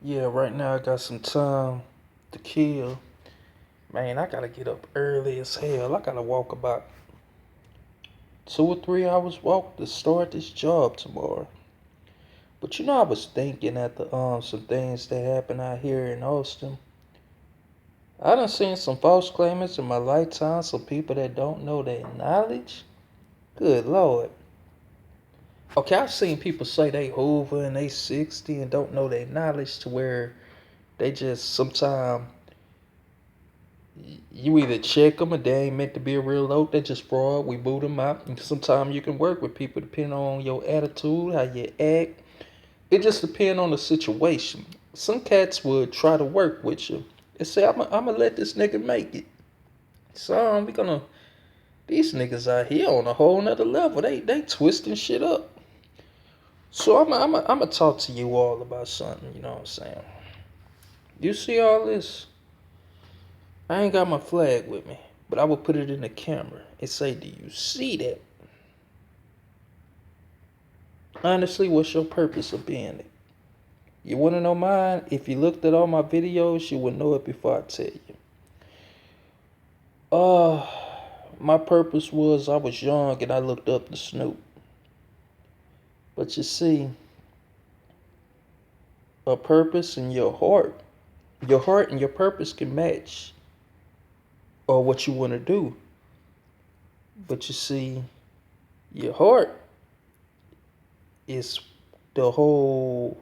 Yeah, right now I got some time to kill. Man, I gotta get up early as hell. I gotta walk about 2 or 3 hours walk to start this job tomorrow. But I was thinking after some things that happened out here in Austin. I done seen some false claimants in my lifetime, some people that don't know their knowledge. Good Lord. Okay, I've seen people say they Hoover and they 60 and don't know their knowledge to where they just sometimes you either check them or they ain't meant to be a real load. They just fraud. We boot them out. And sometimes you can work with people depending on your attitude, how you act. It just depends on the situation. Some cats would try to work with you and say, I'm gonna let this nigga make it. So we gonna these niggas out here on a whole nother level. They twisting shit up. So I'm gonna talk to you all about something. You know what I'm saying? You see all this? I ain't got my flag with me, but I will put it in the camera and say, do you see that? Honestly, what's your purpose of being it? You want to know mine? If you looked at all my videos, you would know it before I tell you. Uh, my purpose was I was young and I looked up to Snoop. But you see, a purpose and your heart and your purpose can match or what you want to do. But you see, your heart is the whole,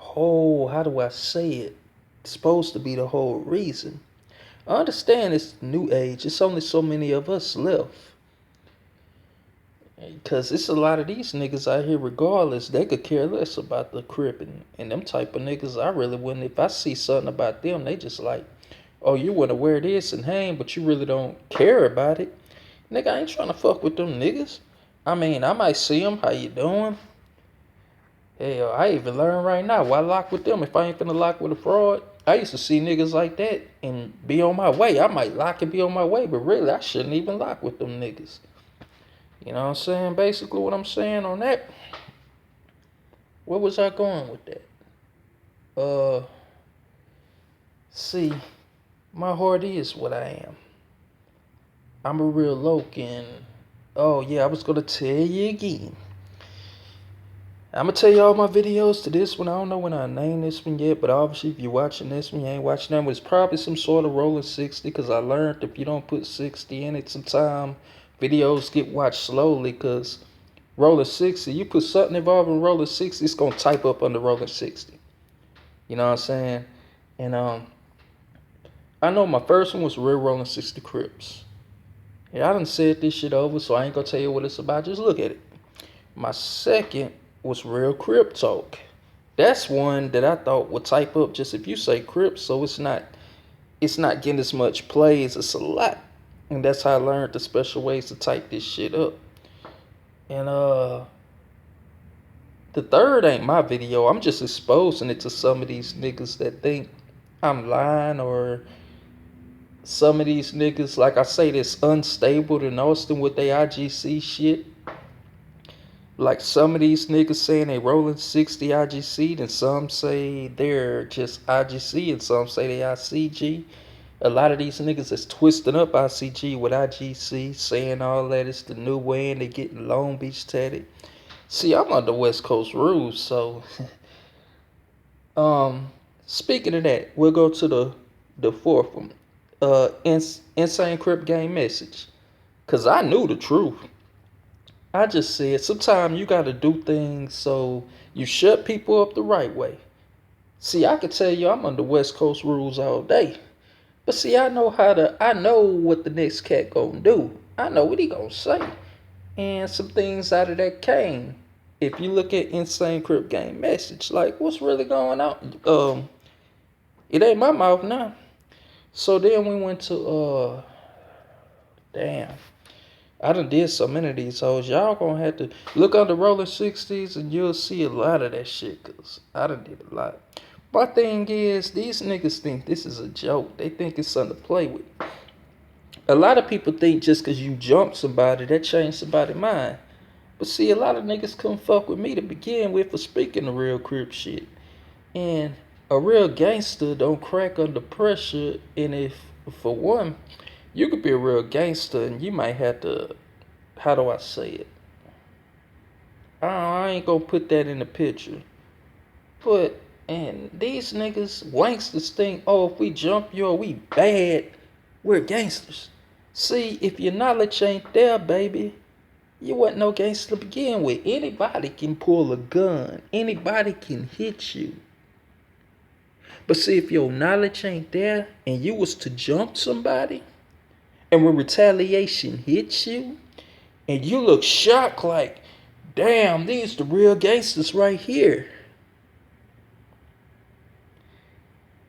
how do I say it? It's supposed to be the whole reason. I understand it's new age. It's only so many of us left. Because it's a lot of these niggas out here, regardless, they could care less about the crip and them type of niggas. I really wouldn't. If I see something about them, they just like, oh, you want to wear this and hang, but you really don't care about it. Nigga, I ain't trying to fuck with them niggas. I mean, I might see them. How you doing? Hell, I even learn right now. Why lock with them if I ain't finna lock with a fraud? I used to see niggas like that and be on my way. I might lock and be on my way, but really, I shouldn't even lock with them niggas. You know what I'm saying? Basically, what I'm saying on that. Where was I going with that? Uh, see, my heart is what I am. I'm a real loke, and oh yeah, I was gonna tell you again. I'm gonna tell you all my videos to this one. I don't know when I name this one yet, but obviously if you're watching this one, you ain't watching that one. It's probably some sort of Rollin 60 because I learned if you don't put 60 in it, sometimes videos get watched slowly because Rollin 60, you put something involving Rollin 60, it's gonna type up under Rollin 60. You know what I'm saying? And I know my first one was Real Rollin 60 Crips. Yeah, I done said this shit over, so I ain't gonna tell you what it's about. Just look at it. My second was Real Crip Talk. That's one that I thought would type up just if you say Crip, so it's not getting as much plays. It's a lot. And that's how I learned the special ways to type this shit up. And the third ain't my video. I'm just exposing it to some of these niggas that think I'm lying, or some of these niggas, like I say, that's unstable in Austin with their IGC shit. Like some of these niggas saying they rolling 60 IGC, and some say they're just IGC, and some say they ICG. A lot of these niggas is twisting up ICG with IGC, saying all that is the new way, and they getting Long Beach tatted. See, I'm under West Coast rules, so speaking of that, we'll go to the fourth one. Insane Crip Game message. Cause I knew the truth. I just said sometimes you gotta do things so you shut people up the right way. See, I could tell you I'm under West Coast rules all day. But see, I know what the next cat gonna do. I know what he gonna say. And some things out of that came. If you look at Insane Crip Game message, like what's really going on? It ain't my mouth now. So then we went to damn. I done did so many of these hoes. Y'all gonna have to look under Rollin 60s and you'll see a lot of that shit. Cause I done did a lot. My thing is, these niggas think this is a joke. They think it's something to play with. A lot of people think just cause you jump somebody, that changed somebody's mind. But see, a lot of niggas couldn't fuck with me to begin with for speaking the real crip shit. And a real gangster don't crack under pressure. And if, for one, you could be a real gangster and you might have to, how do I say it? I ain't gonna put that in the picture. But, and these niggas, wanksters think, oh, if we jump you or we bad, we're gangsters. See, if your knowledge ain't there, baby, you wasn't no gangster to begin with. Anybody can pull a gun. Anybody can hit you. But see, if your knowledge ain't there and you was to jump somebody, and when retaliation hits you, and you look shocked like, damn, these the real gangsters right here.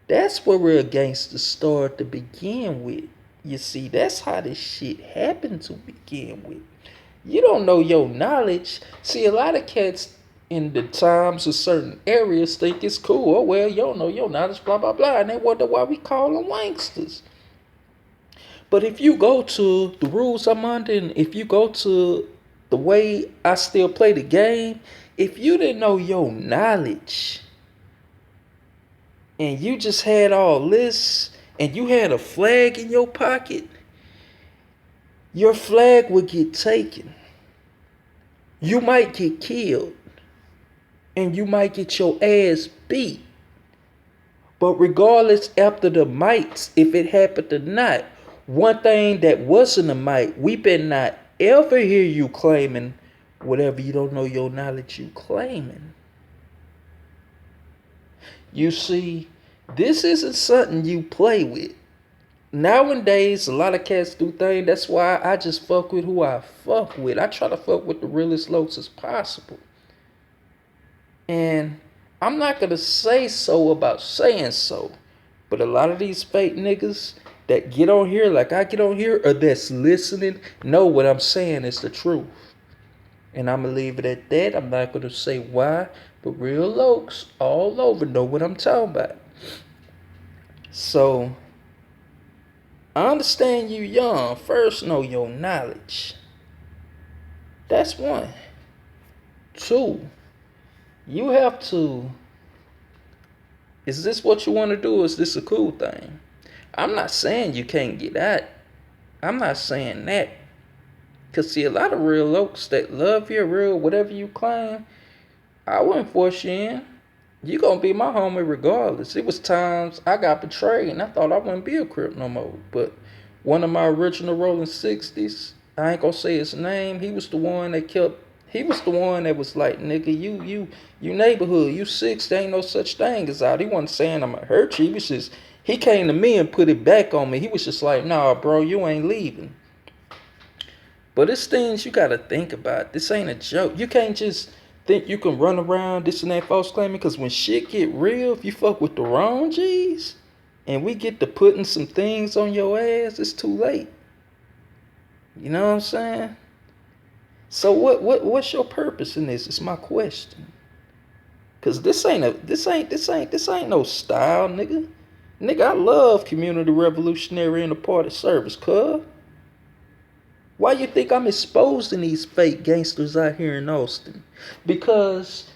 That's where real gangsters start to begin with. You see, that's how this shit happened to begin with. You don't know your knowledge. See, a lot of cats in the times of certain areas think it's cool. Oh, well, you don't know your knowledge, blah, blah, blah. And they wonder why we call them wanksters. But if you go to the rules I'm under, and if you go to the way I still play the game, if you didn't know your knowledge, and you just had all this, and you had a flag in your pocket, your flag would get taken. You might get killed. And you might get your ass beat. But regardless after the mites, if it happened or not, one thing that wasn't a mite, we better not ever hear you claiming whatever you don't know your knowledge you claiming. You see, this isn't something you play with. Nowadays, a lot of cats do things. That's why I just fuck with who I fuck with. I try to fuck with the realest locs as possible. And I'm not going to say so about saying so. But a lot of these fake niggas that get on here like I get on here or that's listening know what I'm saying is the truth. And I'm going to leave it at that. I'm not going to say why. But real locs all over know what I'm talking about. So, I understand you young. First, know your knowledge. That's one. Two, you have to, is this what you want to do? Is this a cool thing? I'm not saying you can't get out. I'm not saying that. Because see, a lot of real locs that love you, real whatever you claim, I wouldn't force you in. You gonna be my homie regardless. It was times I got betrayed and I thought I wouldn't be a crip no more. But one of my original Rollin 60s, I ain't gonna say his name, he was the one that was like, nigga, you neighborhood, you 6, there ain't no such thing as out. He wasn't saying I'ma hurt you. He came to me and put it back on me. He was just like, nah, bro, you ain't leaving. But it's things you gotta think about. This ain't a joke. You can't just think you can run around this and that false claiming, because when shit get real, if you fuck with the wrong G's and we get to putting some things on your ass, it's too late. You know what I'm saying? So what's your purpose in this? It's my question. Cause this ain't no style, nigga. Nigga, I love community revolutionary and the party service, cuz. Why you think I'm exposing these fake gangsters out here in Austin? Because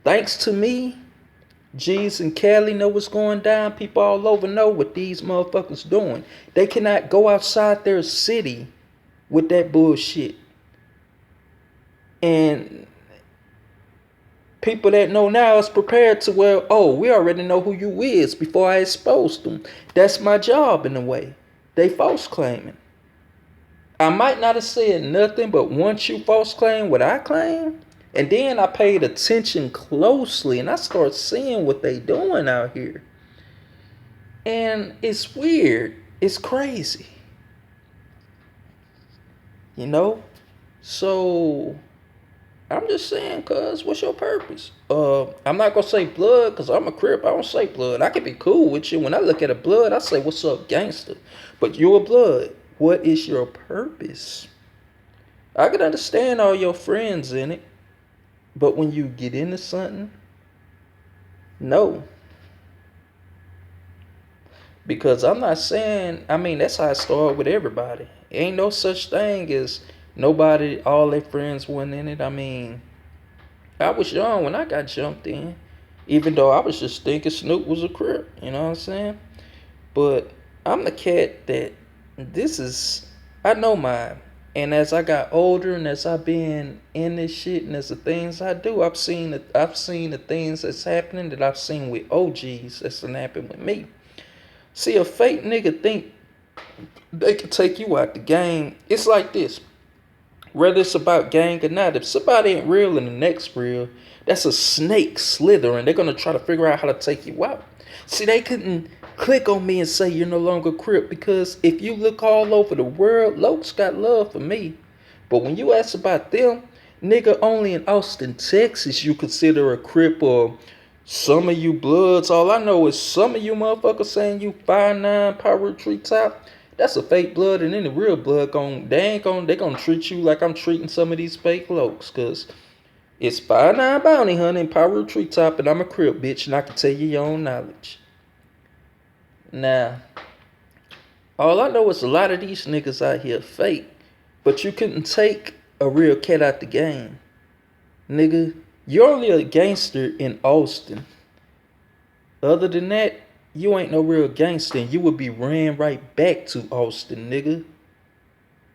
thanks to me, G's and Cali know what's going down. People all over know what these motherfuckers doing. They cannot go outside their city with that bullshit. And people that know now is prepared to, well, oh, we already know who you is before I expose them. That's my job in a way. They false claiming. I might not have said nothing, but once you false claim what I claim, and then I paid attention closely and I start seeing what they doing out here. And it's weird. It's crazy. You know? So I'm just saying, cuz, what's your purpose? I'm not gonna say blood, cause I'm a crip. I don't say blood. I can be cool with you. When I look at a blood, I say, what's up, gangster? But you're a blood. What is your purpose? I can understand all your friends in it, but when you get into something, no. Because I'm not saying, I mean, that's how I start with everybody. Ain't no such thing as nobody, all their friends went in it. I mean, I was young when I got jumped in. Even though I was just thinking Snoop was a crip, you know what I'm saying? But I'm the cat that this is, I know mine. And as I got older and as I've been in this shit and as the things I do, I've seen the things that's happening that I've seen with OGs that's been happening with me. See, a fake nigga think they can take you out the game. It's like this. Whether it's about gang or not, if somebody ain't real and the next real, that's a snake slithering. They're gonna try to figure out how to take you out. See, they couldn't click on me and say you're no longer crip because if you look all over the world, Lokes got love for me. But when you ask about them, nigga, only in Austin, Texas, you consider a crip or some of you bloods. All I know is some of you motherfuckers saying you 5'9" power tree top. That's a fake blood, and then the real blood they gonna treat you like I'm treating some of these fake Lokes, cause it's 5'9" bounty hunter and power tree top, and I'm a crip bitch, and I can tell you your own knowledge. Now, all I know is a lot of these niggas out here fake, but you couldn't take a real cat out the game, nigga. You're only a gangster in Austin. Other than that, you ain't no real gangster, and you would be ran right back to Austin, nigga.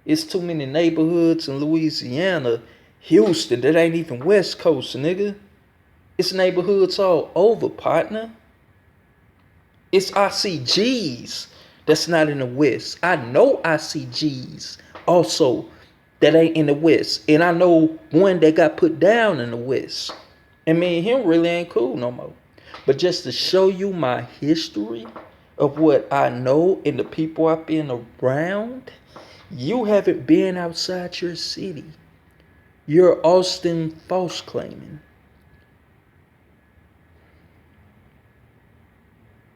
It's too many neighborhoods in Louisiana, Houston, that ain't even West Coast, nigga. It's neighborhoods all over, partner. It's ICGs that's not in the West. I know ICGs also that ain't in the West. And I know one that got put down in the West. And me and him really ain't cool no more. But just to show you my history of what I know and the people I've been around, you haven't been outside your city. You're Austin false claiming.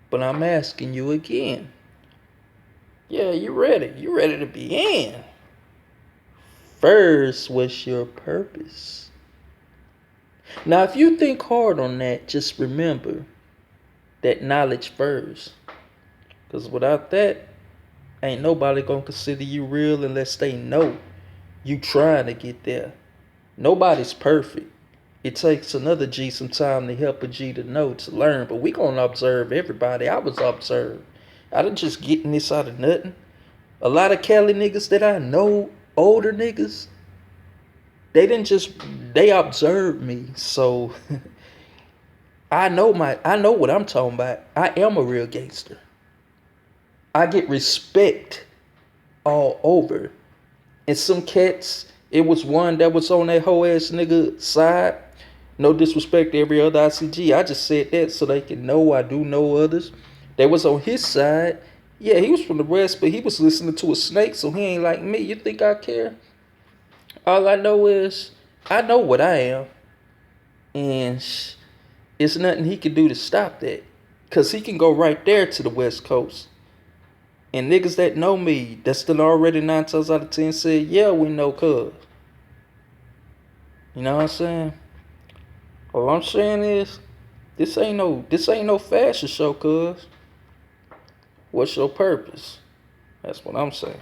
But I'm asking you again. Yeah, you ready. You ready to be in. First, what's your purpose? Now, if you think hard on that, just remember that knowledge first. Because without that, ain't nobody gonna consider you real unless they know you trying to get there. Nobody's perfect. It takes another G some time to help a G to know, to learn. But we gonna observe everybody. I was observed. I didn't just getting this out of nothing. A lot of Cali niggas that I know, older niggas, they observed me. So I know what I'm talking about. I am a real gangster. I get respect all over. And some cats, it was one that was on that whole ass nigga side. No disrespect to every other ICG. I just said that so they can know I do know others. That was on his side. Yeah, he was from the West, but he was listening to a snake, so he ain't like me. You think I care? All I know is I know what I am. And it's nothing he can do to stop that. Because he can go right there to the West Coast. And niggas that know me, that's done already 9 times out of 10 said, yeah, we know cuz. You know what I'm saying? All I'm saying is, this ain't no fashion show, cuz. What's your purpose? That's what I'm saying.